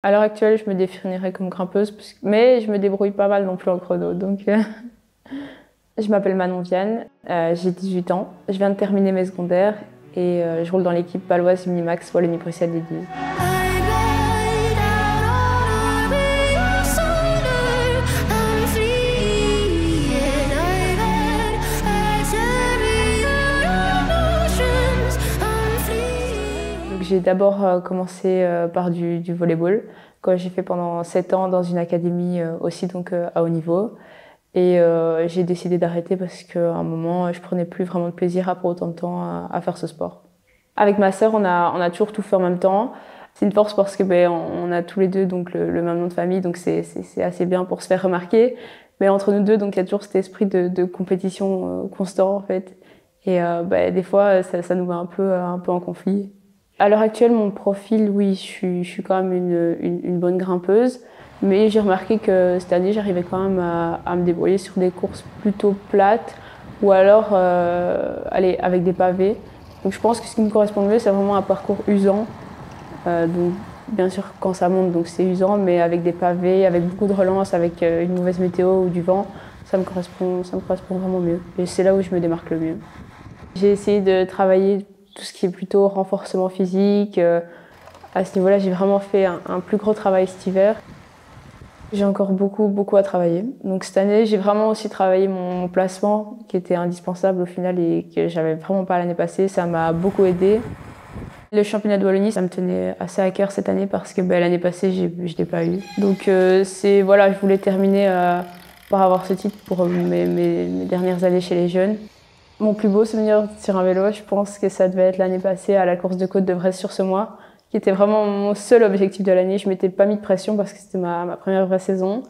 À l'heure actuelle, je me définirais comme grimpeuse, mais je me débrouille pas mal non plus en chrono. Donc, je m'appelle Manon Viane, j'ai 18 ans, je viens de terminer mes secondaires et je roule dans l'équipe paloise Unimax Wallonie-Bruxelles Ladies. J'ai d'abord commencé par du volleyball, que j'ai fait pendant 7 ans dans une académie aussi donc à haut niveau. Et j'ai décidé d'arrêter parce qu'à un moment, je prenais plus vraiment de plaisir à prendre autant de temps à faire ce sport. Avec ma sœur, on a toujours tout fait en même temps. C'est une force parce que on a tous les deux donc le même nom de famille, donc c'est assez bien pour se faire remarquer. Mais entre nous deux, donc il y a toujours cet esprit de compétition constant en fait. Et des fois, ça nous met un peu en conflit. À l'heure actuelle, mon profil, oui, je suis quand même une bonne grimpeuse, mais j'ai remarqué que cette année, j'arrivais quand même à me débrouiller sur des courses plutôt plates ou alors avec des pavés. Donc je pense que ce qui me correspond le mieux, c'est vraiment un parcours usant. Donc, bien sûr, quand ça monte, donc c'est usant, mais avec des pavés, avec beaucoup de relance, avec une mauvaise météo ou du vent, ça me correspond vraiment mieux. Et c'est là où je me démarque le mieux. J'ai essayé de travailler tout ce qui est plutôt renforcement physique. À ce niveau-là, j'ai vraiment fait un plus gros travail cet hiver. J'ai encore beaucoup à travailler. Donc cette année, j'ai vraiment aussi travaillé mon placement qui était indispensable au final et que j'avais vraiment pas l'année passée. Ça m'a beaucoup aidé. Le championnat de Wallonie, ça me tenait assez à cœur cette année parce que l'année passée, je l'ai pas eu. Donc je voulais terminer par avoir ce titre pour mes dernières années chez les jeunes. Mon plus beau souvenir sur un vélo, je pense que ça devait être l'année passée à la course de côte de Brest-sur-Semois, qui était vraiment mon seul objectif de l'année. Je m'étais pas mis de pression parce que c'était ma première vraie saison.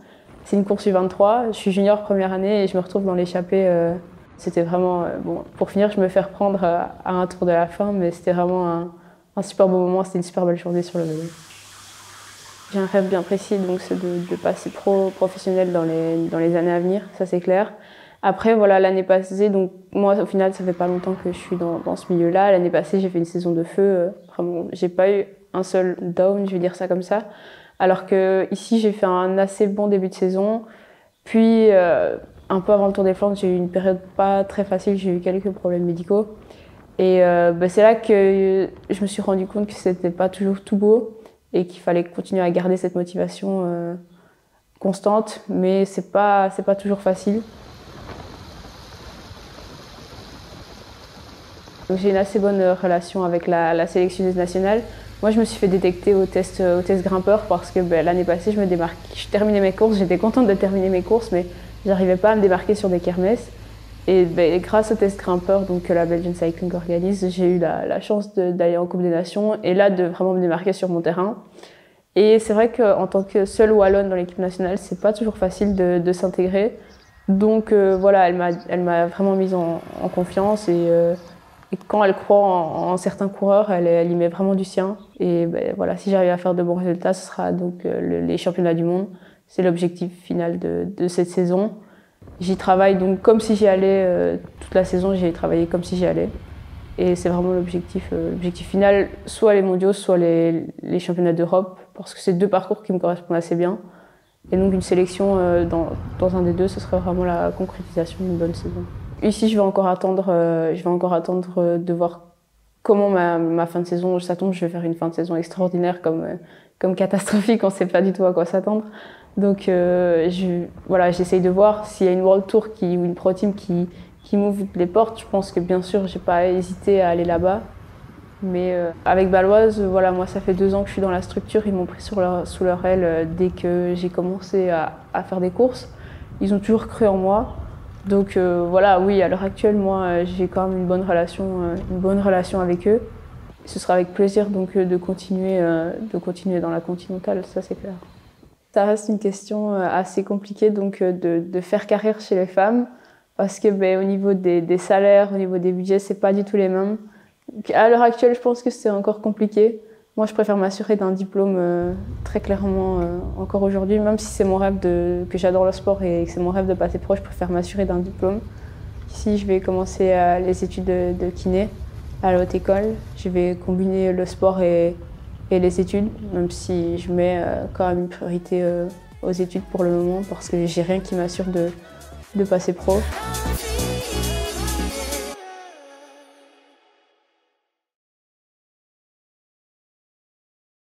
C'est une course U23, je suis junior première année et je me retrouve dans l'échappée. C'était vraiment, bon, pour finir, je me fais reprendre à un tour de la fin, mais c'était vraiment un super beau moment, c'était une super belle journée sur le vélo. J'ai un rêve bien précis, donc c'est de passer professionnel dans les années à venir, ça c'est clair. Après, voilà, l'année passée, donc moi, au final, ça fait pas longtemps que je suis dans ce milieu-là. L'année passée, j'ai fait une saison de feu. Vraiment, j'ai pas eu un seul down, je vais dire ça comme ça. Alors que ici, j'ai fait un assez bon début de saison. Puis, un peu avant le Tour des Flandres, j'ai eu une période pas très facile. J'ai eu quelques problèmes médicaux. Et c'est là que je me suis rendu compte que c'était pas toujours tout beau et qu'il fallait continuer à garder cette motivation constante. Mais c'est pas toujours facile. J'ai une assez bonne relation avec la sélectionneuse nationale. Moi, je me suis fait détecter au test grimpeur parce que l'année passée, je terminais mes courses, j'étais contente de terminer mes courses, mais j'arrivais pas à me démarquer sur des kermesses. Et grâce au test grimpeur que la Belgian Cycling organise, j'ai eu la chance d'aller en Coupe des Nations et là de vraiment me démarquer sur mon terrain. Et c'est vrai qu'en tant que seule wallonne dans l'équipe nationale, c'est pas toujours facile de s'intégrer. Donc voilà, elle m'a vraiment mise en confiance et quand elle croit en certains coureurs, elle y met vraiment du sien. Et voilà, si j'arrive à faire de bons résultats, ce sera donc les championnats du monde. C'est l'objectif final de cette saison. J'y travaille donc comme si j'y allais toute la saison. J'y ai travaillé comme si j'y allais. Et c'est vraiment l'objectif final, soit les mondiaux, soit les championnats d'Europe, parce que c'est deux parcours qui me correspondent assez bien. Et donc une sélection dans un des deux, ce serait vraiment la concrétisation d'une bonne saison. Ici, je vais encore attendre de voir comment ma fin de saison, ça tombe. Je vais faire une fin de saison extraordinaire comme catastrophique. On ne sait pas du tout à quoi s'attendre. Donc, j'essaye de voir s'il y a une World Tour ou une Pro Team qui m'ouvre les portes. Je pense que bien sûr, j'ai pas hésité à aller là-bas. Mais avec Baloise, voilà, moi, ça fait 2 ans que je suis dans la structure. Ils m'ont pris sous leur aile dès que j'ai commencé à faire des courses. Ils ont toujours cru en moi. Donc voilà, oui, à l'heure actuelle, moi, j'ai quand même une bonne relation avec eux. Ce sera avec plaisir donc de continuer dans la continentale, ça c'est clair. Ça reste une question assez compliquée donc de faire carrière chez les femmes parce que au niveau des salaires, au niveau des budgets, c'est pas du tout les mêmes. Donc, à l'heure actuelle, je pense que c'est encore compliqué. Moi, je préfère m'assurer d'un diplôme très clairement encore aujourd'hui, même si c'est mon rêve que j'adore le sport et que c'est mon rêve de passer pro, je préfère m'assurer d'un diplôme. Ici, je vais commencer les études de kiné à la haute école. Je vais combiner le sport et et les études, même si je mets quand même une priorité aux études pour le moment parce que j'ai rien qui m'assure de passer pro.